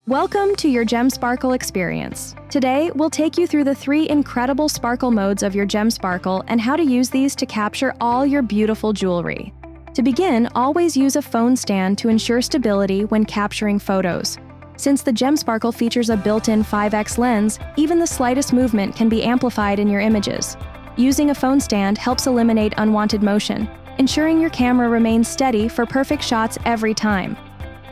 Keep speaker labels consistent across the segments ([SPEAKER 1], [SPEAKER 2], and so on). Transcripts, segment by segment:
[SPEAKER 1] Welcome to your GemSparkle Experience. Today, we'll take you through the 3 incredible sparkle modes of your GemSparkle and how to use these to capture all your beautiful jewelry. To begin, always use a phone stand to ensure stability when capturing photos. Since the GemSparkle features a built-in 5x lens, even the slightest movement can be amplified in your images. Using a phone stand helps eliminate unwanted motion, ensuring your camera remains steady for perfect shots every time.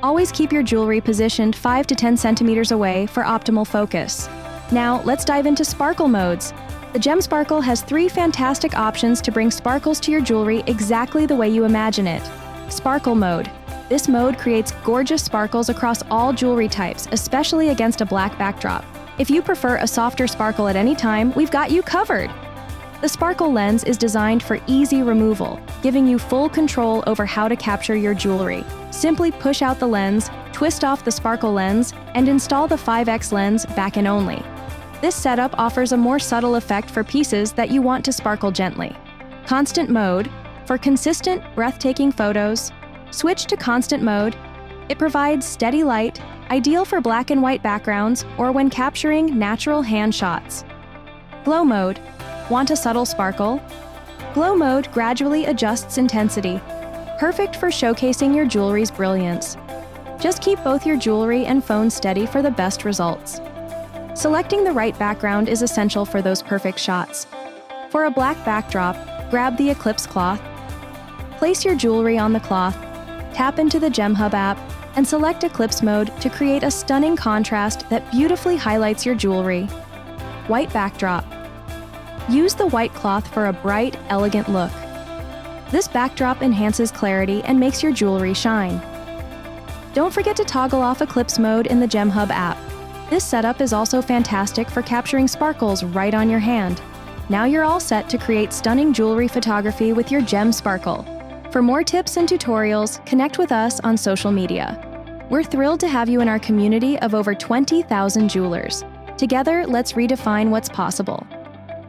[SPEAKER 1] Always keep your jewelry positioned 5 to 10 centimeters away for optimal focus. Now, let's dive into sparkle modes. The GemSparkle has 3 fantastic options to bring sparkles to your jewelry exactly the way you imagine it. Sparkle mode. This mode creates gorgeous sparkles across all jewelry types, especially against a black backdrop. If you prefer a softer sparkle at any time, we've got you covered. The sparkle lens is designed for easy removal, giving you full control over how to capture your jewelry. Simply push out the lens, twist off the sparkle lens, and install the 5x lens back in only. This setup offers a more subtle effect for pieces that you want to sparkle gently. Constant mode. For consistent, breathtaking photos, switch to constant mode. It provides steady light, ideal for black and white backgrounds or when capturing natural hand shots. Glow mode. Want a subtle sparkle? Glow mode gradually adjusts intensity, perfect for showcasing your jewelry's brilliance. Just keep both your jewelry and phone steady for the best results. Selecting the right background is essential for those perfect shots. For a black backdrop, grab the Eclipse cloth. Place your jewelry on the cloth, tap into the GemHub app, and select Eclipse mode to create a stunning contrast that beautifully highlights your jewelry. White backdrop. Use the white cloth for a bright, elegant look. This backdrop enhances clarity and makes your jewelry shine. Don't forget to toggle off Eclipse mode in the GemHub app. This setup is also fantastic for capturing sparkles right on your hand. Now you're all set to create stunning jewelry photography with your GemSparkle. For more tips and tutorials, connect with us on social media. We're thrilled to have you in our community of over 20,000 jewelers. Together, let's redefine what's possible.